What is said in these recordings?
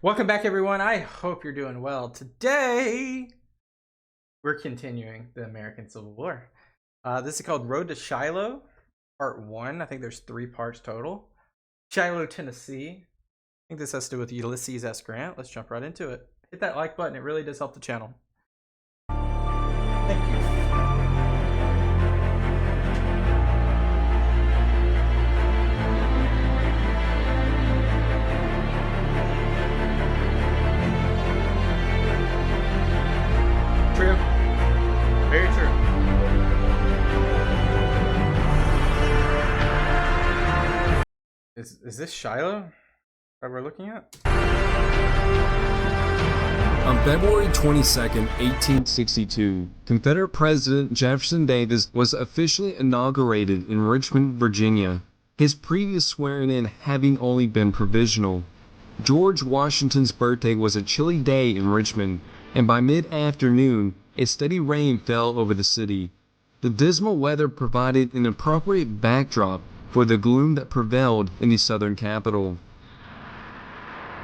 Welcome back, everyone. I hope you're doing well. Today, we're continuing the American Civil War. This is called Road to Shiloh, Part 1. I think there's 3 parts total. Shiloh, Tennessee. I think this has to do with Ulysses S. Grant. Let's jump right into it. Hit that like button. It really does help the channel. Thank you. True. Very true. Is this Shiloh that we're looking at? On February 22nd, 1862, Confederate President Jefferson Davis was officially inaugurated in Richmond, Virginia, his previous swearing-in having only been provisional. George Washington's birthday was a chilly day in Richmond, and by mid-afternoon, a steady rain fell over the city. The dismal weather provided an appropriate backdrop for the gloom that prevailed in the southern capital.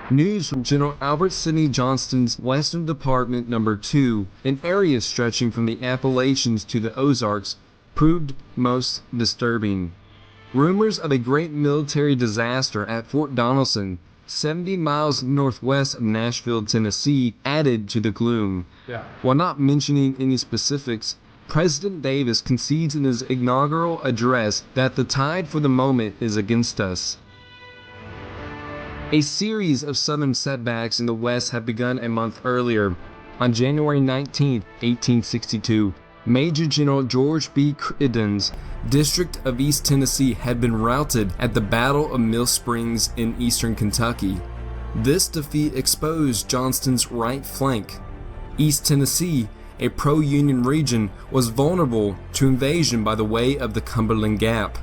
News from General Albert Sidney Johnston's Western Department No. 2, an area stretching from the Appalachians to the Ozarks, proved most disturbing. Rumors of a great military disaster at Fort Donelson, 70 miles northwest of Nashville, Tennessee, added to the gloom. While not mentioning any specifics, President Davis concedes in his inaugural address that the tide for the moment is against us. A series of southern setbacks in the West had begun a month earlier. On January 19, 1862, Major General George B. Crittenden District of East Tennessee had been routed at the Battle of Mill Springs in eastern Kentucky. This defeat exposed Johnston's right flank. East Tennessee, a pro-Union region, was vulnerable to invasion by the way of the Cumberland Gap.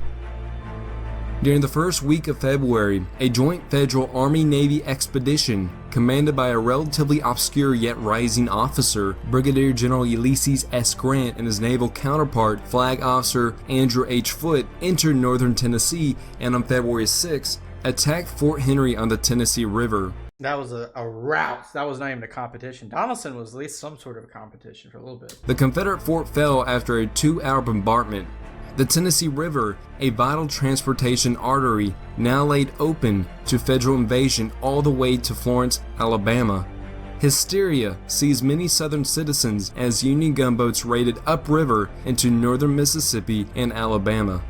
During the first week of February, a joint federal Army-Navy expedition, commanded by a relatively obscure yet rising officer, Brigadier General Ulysses S. Grant, and his naval counterpart, Flag Officer Andrew H. Foote, entered northern Tennessee and on February 6, attacked Fort Henry on the Tennessee River. That was a rout. That was not even a competition. Donelson was at least some sort of a competition for a little bit. The Confederate fort fell after a 2-hour bombardment. The Tennessee River, a vital transportation artery, now laid open to federal invasion all the way to Florence, Alabama. Hysteria seized many southern citizens as Union gunboats raided upriver into northern Mississippi and Alabama.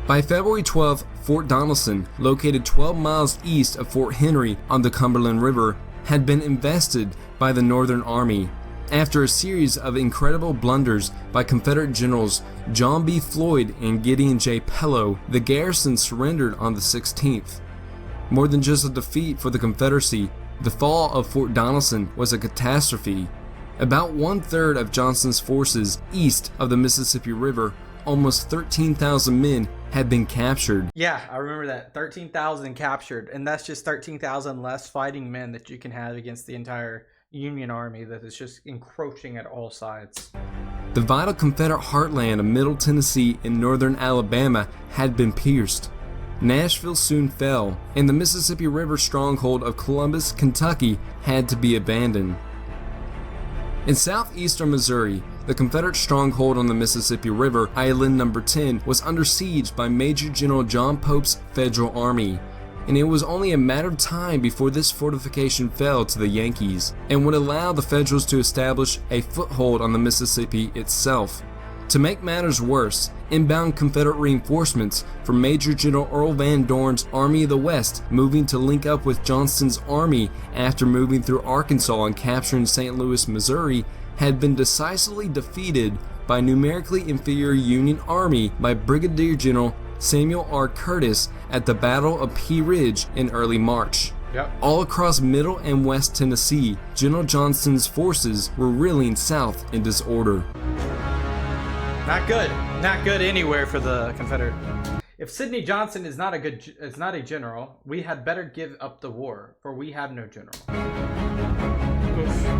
By February 12, Fort Donelson, located 12 miles east of Fort Henry on the Cumberland River, had been invested by the Northern Army. After a series of incredible blunders by Confederate generals John B. Floyd and Gideon J. Pillow, the garrison surrendered on the 16th. More than just a defeat for the Confederacy, the fall of Fort Donelson was a catastrophe. About 1/3 of Johnston's forces east of the Mississippi River, almost 13,000 men, had been captured. Yeah, I remember that. 13,000 captured, and that's just 13,000 less fighting men that you can have against the entire Union Army that is just encroaching at all sides. The vital Confederate heartland of Middle Tennessee and northern Alabama had been pierced. Nashville soon fell, and the Mississippi River stronghold of Columbus, Kentucky had to be abandoned. In southeastern Missouri, the Confederate stronghold on the Mississippi River, Island No. 10, was under siege by Major General John Pope's Federal Army, and it was only a matter of time before this fortification fell to the Yankees and would allow the Federals to establish a foothold on the Mississippi itself. To make matters worse, inbound Confederate reinforcements from Major General Earl Van Dorn's Army of the West, moving to link up with Johnston's army after moving through Arkansas and capturing St. Louis, Missouri, had been decisively defeated by numerically inferior Union Army by Brigadier General Samuel R. Curtis at the Battle of Pea Ridge in early March. All across Middle and West Tennessee, General Johnston's forces were reeling south in disorder. Not good. Not good anywhere for the Confederate. If Sidney Johnston is not a general, we had better give up the war, for we have no general. Oof.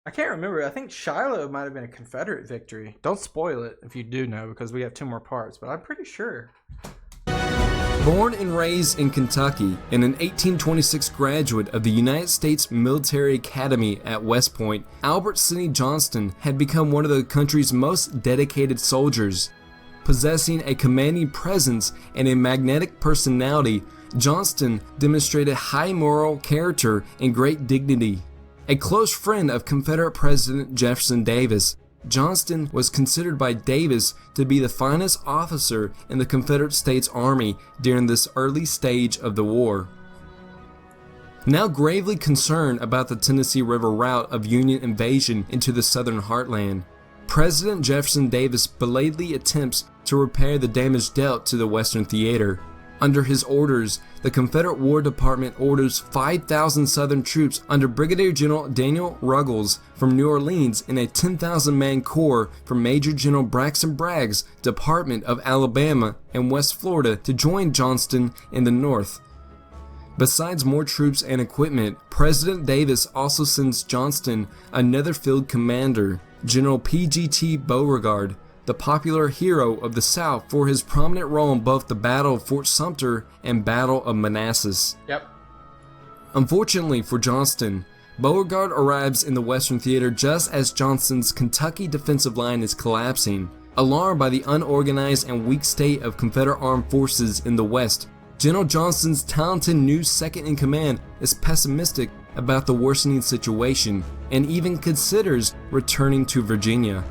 I can't remember. I think Shiloh might have been a Confederate victory. Don't spoil it if you do know, because we have 2 more parts, but I'm pretty sure. Born and raised in Kentucky and an 1826 graduate of the United States Military Academy at West Point, Albert Sidney Johnston had become one of the country's most dedicated soldiers. Possessing a commanding presence and a magnetic personality, Johnston demonstrated high moral character and great dignity. A close friend of Confederate President Jefferson Davis, Johnston was considered by Davis to be the finest officer in the Confederate States Army during this early stage of the war. Now gravely concerned about the Tennessee River route of Union invasion into the southern heartland, President Jefferson Davis belatedly attempts to repair the damage dealt to the Western theater. Under his orders, the Confederate War Department orders 5,000 Southern troops under Brigadier General Daniel Ruggles from New Orleans in a 10,000-man corps from Major General Braxton Bragg's Department of Alabama and West Florida to join Johnston in the North. Besides more troops and equipment, President Davis also sends Johnston another field commander, General P.G.T. Beauregard, the popular hero of the South for his prominent role in both the Battle of Fort Sumter and Battle of Manassas. Yep. Unfortunately for Johnston, Beauregard arrives in the Western Theater just as Johnston's Kentucky defensive line is collapsing. Alarmed by the unorganized and weak state of Confederate armed forces in the West, General Johnston's talented new second-in-command is pessimistic about the worsening situation and even considers returning to Virginia.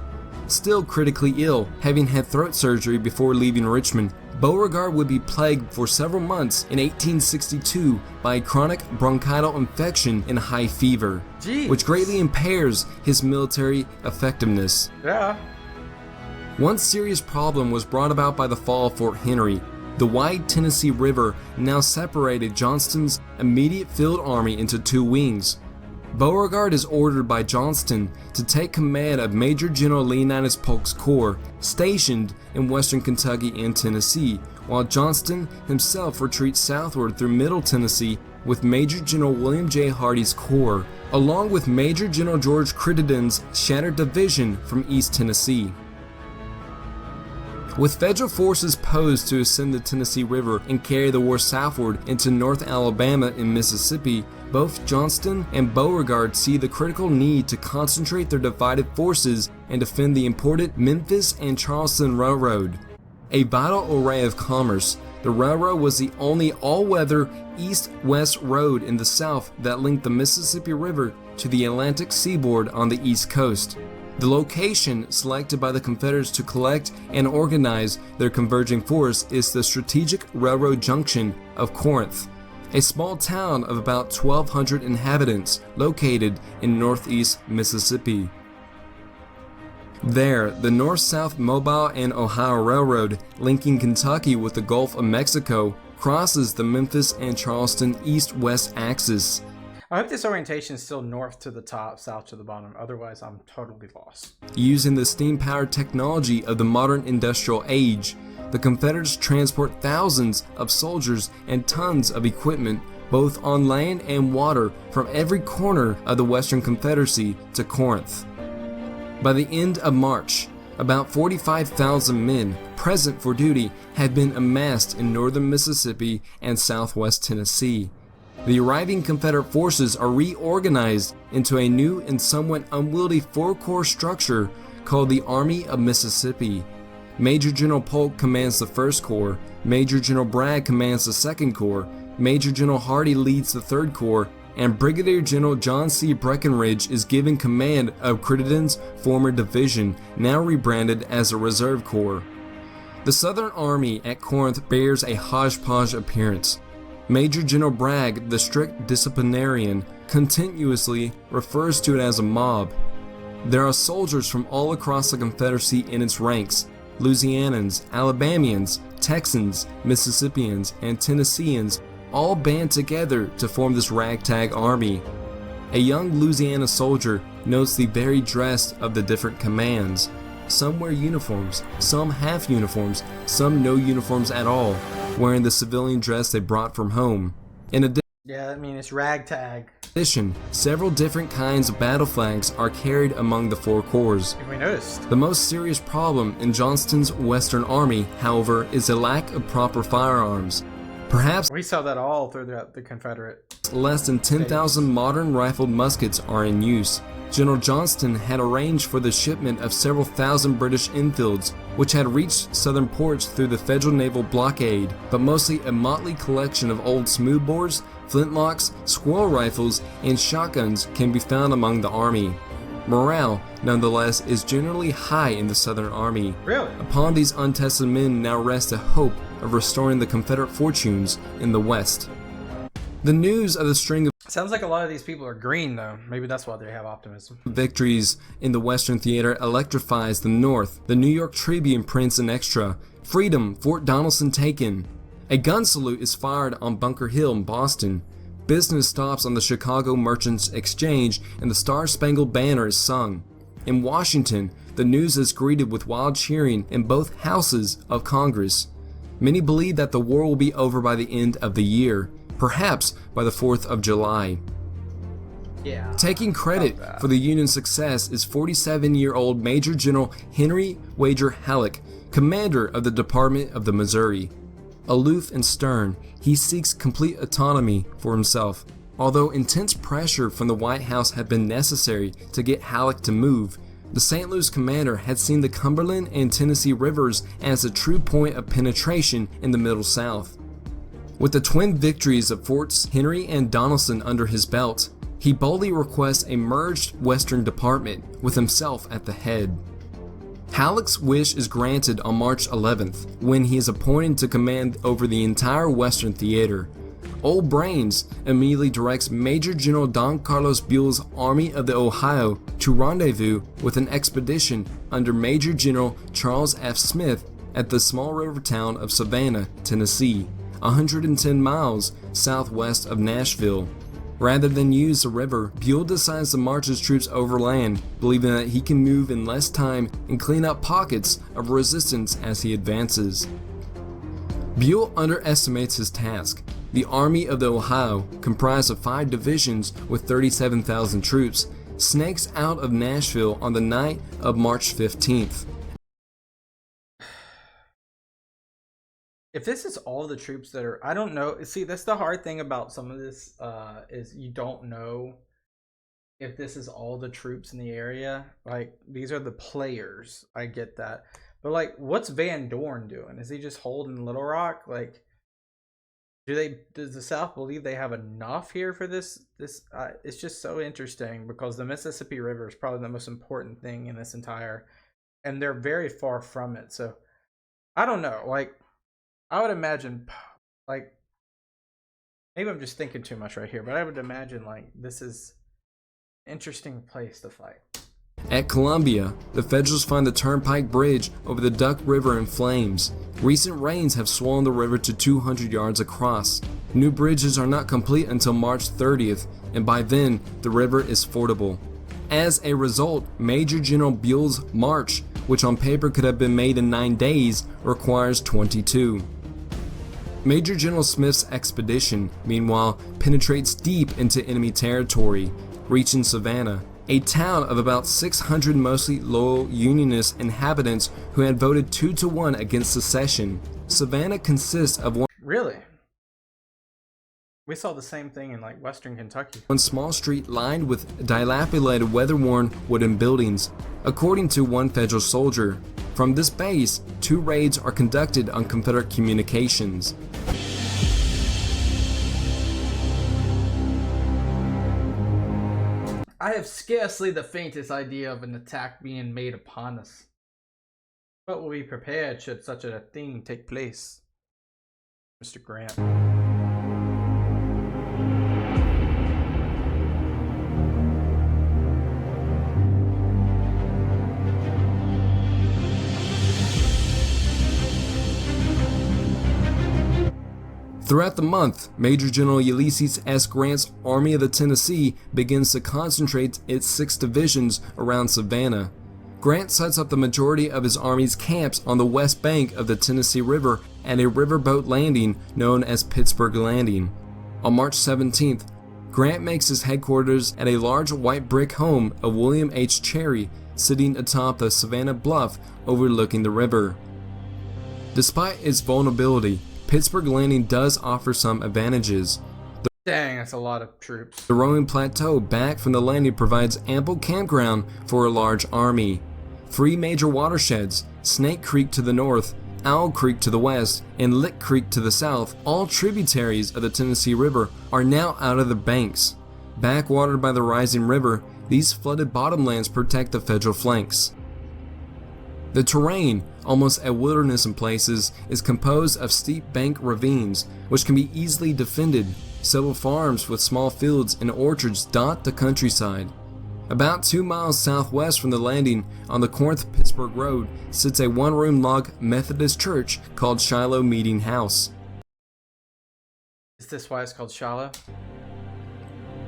Still critically ill, having had throat surgery before leaving Richmond, Beauregard would be plagued for several months in 1862 by a chronic bronchial infection and high fever, which greatly impairs his military effectiveness. Yeah. One serious problem was brought about by the fall of Fort Henry. The wide Tennessee River now separated Johnston's immediate field army into 2 wings. Beauregard is ordered by Johnston to take command of Major General Leonidas Polk's corps, stationed in western Kentucky and Tennessee, while Johnston himself retreats southward through Middle Tennessee with Major General William J. Hardee's corps, along with Major General George Crittenden's shattered division from East Tennessee. With federal forces posed to ascend the Tennessee River and carry the war southward into North Alabama and Mississippi, both Johnston and Beauregard see the critical need to concentrate their divided forces and defend the important Memphis and Charleston Railroad. A vital array of commerce, the railroad was the only all-weather east-west road in the South that linked the Mississippi River to the Atlantic seaboard on the East Coast. The location selected by the Confederates to collect and organize their converging force is the strategic railroad junction of Corinth, a small town of about 1,200 inhabitants located in northeast Mississippi. There, the North-South Mobile and Ohio Railroad, linking Kentucky with the Gulf of Mexico, crosses the Memphis and Charleston east-west axis. I hope this orientation is still north to the top, south to the bottom. Otherwise, I'm totally lost. Using the steam-powered technology of the modern industrial age, the Confederates transport thousands of soldiers and tons of equipment, both on land and water, from every corner of the Western Confederacy to Corinth. By the end of March, about 45,000 men present for duty had been amassed in northern Mississippi and southwest Tennessee. The arriving Confederate forces are reorganized into a new and somewhat unwieldy 4-corps structure called the Army of Mississippi. Major General Polk commands the 1st Corps, Major General Bragg commands the 2nd Corps, Major General Hardee leads the 3rd Corps, and Brigadier General John C. Breckinridge is given command of Crittenden's former division, now rebranded as a Reserve Corps. The Southern Army at Corinth bears a hodgepodge appearance. Major General Bragg, the strict disciplinarian, continuously refers to it as a mob. There are soldiers from all across the Confederacy in its ranks: Louisianians, Alabamians, Texans, Mississippians, and Tennesseans, all band together to form this ragtag army. A young Louisiana soldier notes the varied dress of the different commands. Some wear uniforms, some half uniforms, some no uniforms at all, wearing the civilian dress they brought from home. In addition, Yeah, I mean, it's ragtag. In addition, several different kinds of battle flags are carried among the four corps. We noticed. The most serious problem in Johnston's Western Army, however, is a lack of proper firearms. Perhaps We saw that all throughout the Confederate. less than 10,000 modern rifled muskets are in use. General Johnston had arranged for the shipment of several thousand British Enfields, which had reached southern ports through the Federal naval blockade, but mostly a motley collection of old smoothbores, flintlocks, squirrel rifles, and shotguns can be found among the army. Morale, nonetheless, is generally high in the Southern Army. Really? Upon these untested men now rests a hope of restoring the Confederate fortunes in the West. The news of the string of Sounds like a lot of these people are green, though. Maybe that's why they have optimism. victories in the Western Theater electrifies the North. The New York Tribune prints an extra, "Freedom, Fort Donelson taken." A gun salute is fired on Bunker Hill in Boston. Business stops on the Chicago Merchants Exchange and the Star-Spangled Banner is sung. In Washington, the news is greeted with wild cheering in both houses of Congress. Many believe that the war will be over by the end of the year, perhaps by the 4th of July. Yeah. Taking credit About that. for the Union's success is 47-year-old Major General Henry Wager Halleck, commander of the Department of the Missouri. Aloof and stern, he seeks complete autonomy for himself. Although intense pressure from the White House had been necessary to get Halleck to move, the St. Louis commander had seen the Cumberland and Tennessee rivers as a true point of penetration in the Middle South. With the twin victories of Forts Henry and Donelson under his belt, he boldly requests a merged Western Department with himself at the head. Halleck's wish is granted on March 11th, when he is appointed to command over the entire Western Theater. Old Brains immediately directs Major General Don Carlos Buell's Army of the Ohio to rendezvous with an expedition under Major General Charles F. Smith at the small river town of Savannah, Tennessee, 110 miles southwest of Nashville. Rather than use the river, Buell decides to march his troops overland, believing that he can move in less time and clean up pockets of resistance as he advances. Buell underestimates his task. The Army of the Ohio, comprised of 5 divisions with 37,000 troops, snakes out of Nashville on the night of March 15th. If this is all the troops that are, I don't know. See, that's the hard thing about some of this, is you don't know if this is all the troops in the area. Like, these are the players. I get that. But, like, what's Van Dorn doing? Is he just holding Little Rock? Like, does the South believe they have enough here for this? It's just so interesting because the Mississippi River is probably the most important thing in this entire, and they're very far from it. So, I don't know. Like, I would imagine, like, maybe I'm just thinking too much right here, but I would imagine, like, this is an interesting place to fight. At Columbia, the Federals find the Turnpike Bridge over the Duck River in flames. Recent rains have swollen the river to 200 yards across. New bridges are not complete until March 30th, and by then, the river is fordable. As a result, Major General Buell's march, which on paper could have been made in 9 days, requires 22. Major General Smith's expedition, meanwhile, penetrates deep into enemy territory, reaching Savannah, a town of about 600 mostly loyal Unionist inhabitants who had voted 2-1 against secession. Savannah consists of Really? We saw the same thing in, like, Western Kentucky. one small street lined with dilapidated, weather-worn wooden buildings. According to one Federal soldier, from this base, 2 raids are conducted on Confederate communications. I have scarcely the faintest idea of an attack being made upon us. But will be prepared should such a thing take place. Mr. Grant. Throughout the month, Major General Ulysses S. Grant's Army of the Tennessee begins to concentrate its 6 divisions around Savannah. Grant sets up the majority of his army's camps on the west bank of the Tennessee River at a riverboat landing known as Pittsburg Landing. On March 17th, Grant makes his headquarters at a large white brick home of William H. Cherry, sitting atop the Savannah Bluff overlooking the river. Despite its vulnerability, Pittsburg Landing does offer some advantages. Dang, that's a lot of troops. The rolling plateau back from the landing provides ample campground for a large army. 3 major watersheds, Snake Creek to the north, Owl Creek to the west, and Lick Creek to the south, all tributaries of the Tennessee River, are now out of the banks. Backwatered by the rising river, these flooded bottomlands protect the federal flanks. The terrain, almost a wilderness in places, is composed of steep bank ravines, which can be easily defended. Several farms with small fields and orchards dot the countryside. About 2 miles southwest from the landing, on the Corinth-Pittsburgh Road, sits a one-room log Methodist church called Shiloh Meeting House. Is this why it's called Shiloh?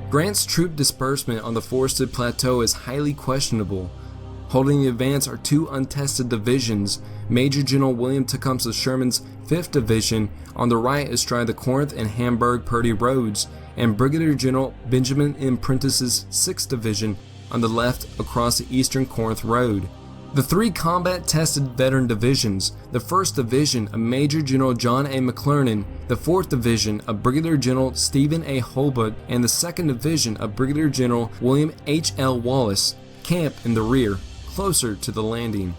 Grant's troop disbursement on the forested plateau is highly questionable. Holding the advance are 2 untested divisions, Major General William Tecumseh Sherman's 5th Division on the right astride the Corinth and Hamburg-Purdy roads, and Brigadier General Benjamin M. Prentice's 6th Division on the left across the eastern Corinth Road. The 3 combat-tested veteran divisions, the 1st Division of Major General John A. McClernand, the 4th Division of Brigadier General Stephen A. Hurlbut, and the 2nd Division of Brigadier General William H. L. Wallace, camp in the rear, closer to the landing.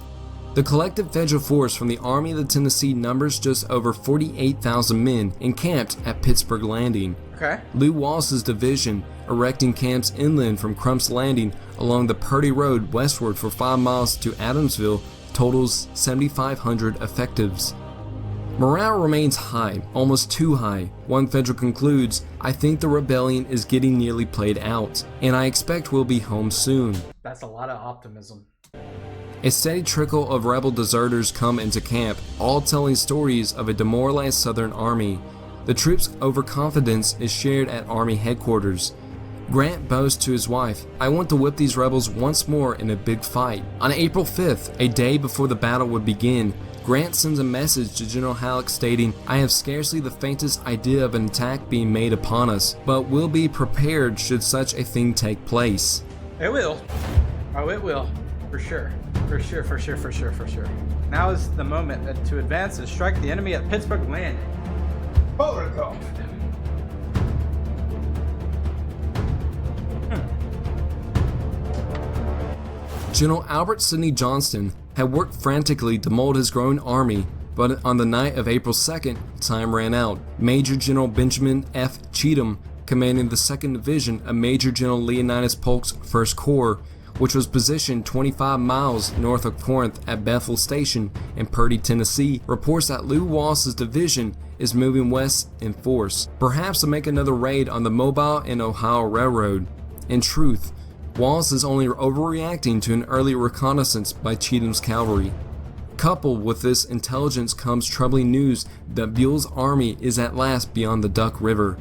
The collective federal force from the Army of the Tennessee numbers just over 48,000 men encamped at Pittsburg Landing. Okay. Lew Wallace's division, erecting camps inland from Crump's Landing along the Purdy Road westward for 5 miles to Adamsville, totals 7,500 effectives. Morale remains high, almost too high. One federal concludes, "I think the rebellion is getting nearly played out, and I expect we'll be home soon." That's a lot of optimism. A steady trickle of rebel deserters come into camp, all telling stories of a demoralized Southern army. The troops' overconfidence is shared at Army headquarters. Grant boasts to his wife, "I want to whip these rebels once more in a big fight." On April 5th, a day before the battle would begin, Grant sends a message to General Halleck stating, "I have scarcely the faintest idea of an attack being made upon us, but will be prepared should such a thing take place." It will. Oh, it will. For sure. For sure, for sure, for sure, for sure. Now is the moment to advance and strike the enemy at Pittsburg Landing. Overconfidence. General Albert Sidney Johnston had worked frantically to mold his growing army, but on the night of April 2nd, time ran out. Major General Benjamin F. Cheatham, commanding the 2nd Division of Major General Leonidas Polk's 1st Corps, which was positioned 25 miles north of Corinth at Bethel Station in Purdy, Tennessee, reports that Lew Wallace's division is moving west in force, perhaps to make another raid on the Mobile and Ohio Railroad. In truth, Wallace is only overreacting to an early reconnaissance by Cheatham's cavalry. Coupled with this intelligence comes troubling news that Buell's army is at last beyond the Duck River.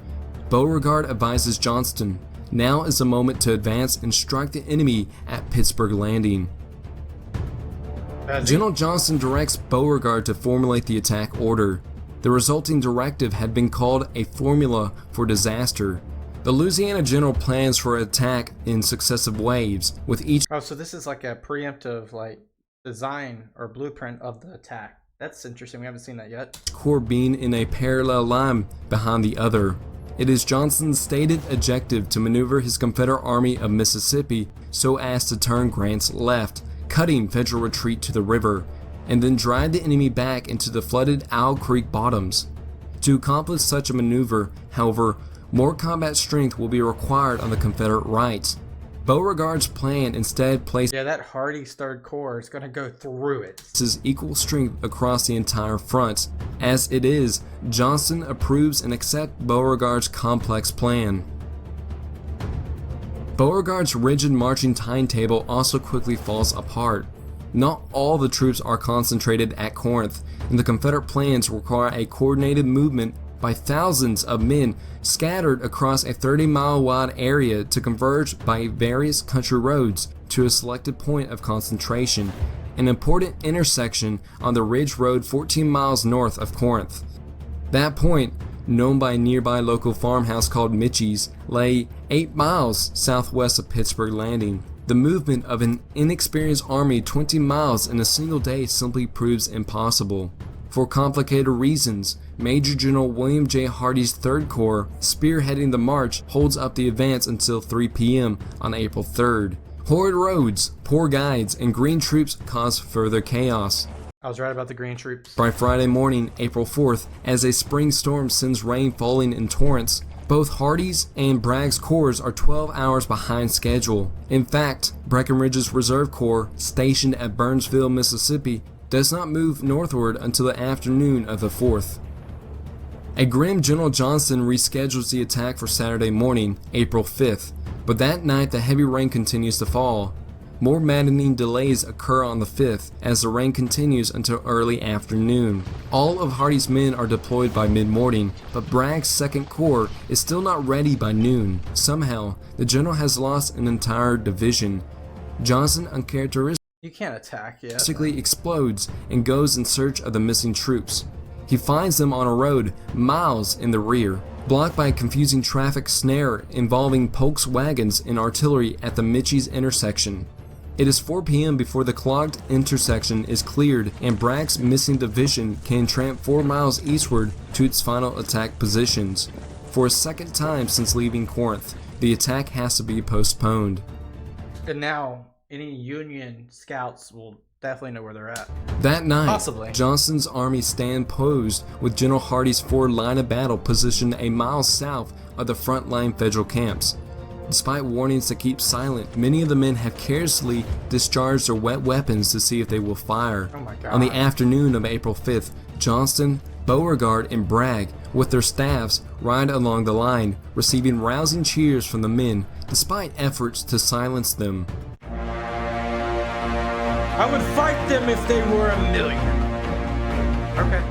Beauregard advises Johnston, "Now is the moment to advance and strike the enemy at Pittsburg Landing." General Johnston directs Beauregard to formulate the attack order. The resulting directive had been called a formula for disaster. The Louisiana general plans for attack in successive waves, with each so this is like a preemptive design or blueprint of the attack. That's interesting. We haven't seen that yet. corps being in a parallel line behind the other. It is Johnston's stated objective to maneuver his Confederate Army of Mississippi so as to turn Grant's left, cutting federal retreat to the river, and then drive the enemy back into the flooded Owl Creek bottoms. To accomplish such a maneuver, however, more combat strength will be required on the Confederate right. Beauregard's plan instead places that Hardy's 3rd Corps is going to go through it. Equal strength across the entire front. As it is, Johnston approves and accepts Beauregard's complex plan. Beauregard's rigid marching timetable also quickly falls apart. Not all the troops are concentrated at Corinth, and the Confederate plans require a coordinated movement by thousands of men scattered across a 30-mile wide area to converge by various country roads to a selected point of concentration, an important intersection on the Ridge Road 14 miles north of Corinth. That point, known by a nearby local farmhouse called Mitchie's, lay 8 miles southwest of Pittsburg Landing. The movement of an inexperienced army 20 miles in a single day simply proves impossible. For complicated reasons, Major General William J. Hardee's 3rd Corps, spearheading the march, holds up the advance until 3 p.m. on April 3rd. Horrid roads, poor guides, and green troops cause further chaos. I was right about the green troops. By Friday morning, April 4th, as a spring storm sends rain falling in torrents, both Hardee's and Bragg's corps are 12 hours behind schedule. In fact, Breckinridge's Reserve Corps, stationed at Burnsville, Mississippi, does not move northward until the afternoon of the 4th. A grim General Johnston reschedules the attack for Saturday morning, April 5th, but that night the heavy rain continues to fall. More maddening delays occur on the 5th as the rain continues until early afternoon. All of Hardee's men are deployed by mid-morning, but Bragg's 2nd Corps is still not ready by noon. Somehow, the general has lost an entire division. Johnston uncharacteristically You can't attack yet. explodes and goes in search of the missing troops. He finds them on a road miles in the rear, blocked by a confusing traffic snare involving Polk's wagons and artillery at the Mitchie's intersection. It is 4 p.m. before the clogged intersection is cleared and Bragg's missing division can tramp 4 miles eastward to its final attack positions. For a second time since leaving Corinth, the attack has to be postponed. And now, any Union scouts will definitely know where they're at. That night, Possibly. Johnston's army stand posed with General Hardee's 4th line of battle positioned a mile south of the front line federal camps. Despite warnings to keep silent, many of the men have carelessly discharged their wet weapons to see if they will fire. Oh my God. On the afternoon of April 5th, Johnston, Beauregard, and Bragg, with their staffs, ride along the line, receiving rousing cheers from the men, despite efforts to silence them. I would fight them if they were a million. Okay.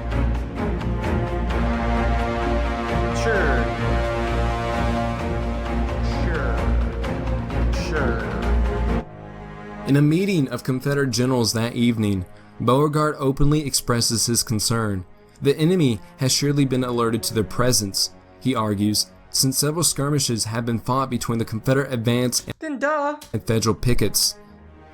Sure. In a meeting of Confederate generals that evening, Beauregard openly expresses his concern. The enemy has surely been alerted to their presence, he argues, since several skirmishes have been fought between the Confederate advance Then duh. and federal pickets.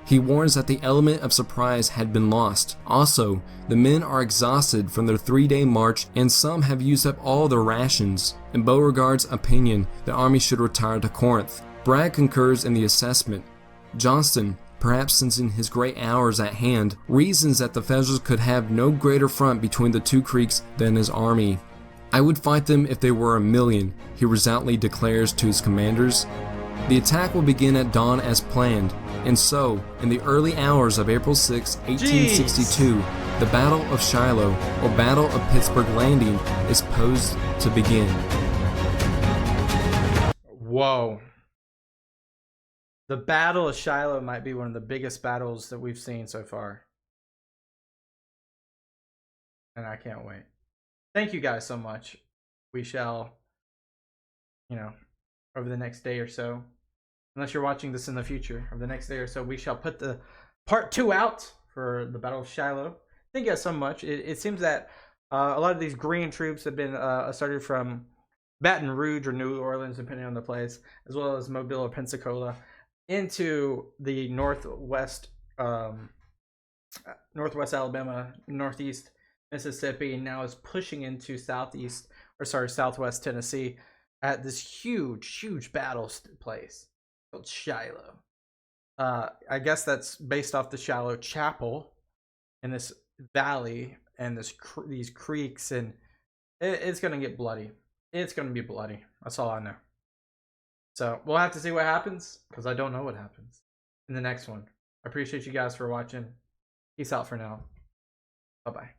He warns that the element of surprise had been lost. Also, the men are exhausted from their 3-day march and some have used up all their rations. In Beauregard's opinion, the army should retire to Corinth. Bragg concurs in the assessment. Johnston, perhaps sensing his great hours at hand, reasons that the Federals could have no greater front between the two creeks than his army. I would fight them if they were a million, he resolutely declares to his commanders. The attack will begin at dawn as planned, and so, in the early hours of April 6, 1862, the Battle of Shiloh, or Battle of Pittsburg Landing, is posed to begin. Whoa. The Battle of Shiloh might be one of the biggest battles that we've seen so far. And I can't wait. Thank you guys so much. We shall, over the next day or so, unless you're watching this in the future, over the next day or so, we shall put the part 2 out for the Battle of Shiloh. Thank you guys so much. It seems that a lot of these green troops have been started from Baton Rouge or New Orleans, depending on the place, as well as Mobile or Pensacola, into the northwest Alabama, northeast Mississippi, and now is pushing into southwest Tennessee at this huge battle place called Shiloh. I guess that's based off the Shiloh Chapel in this valley and these creeks, and it's gonna get bloody. It's gonna be bloody. That's all I know. So we'll have to see what happens, because I don't know what happens in the next one. I appreciate you guys for watching. Peace out for now. Bye-bye.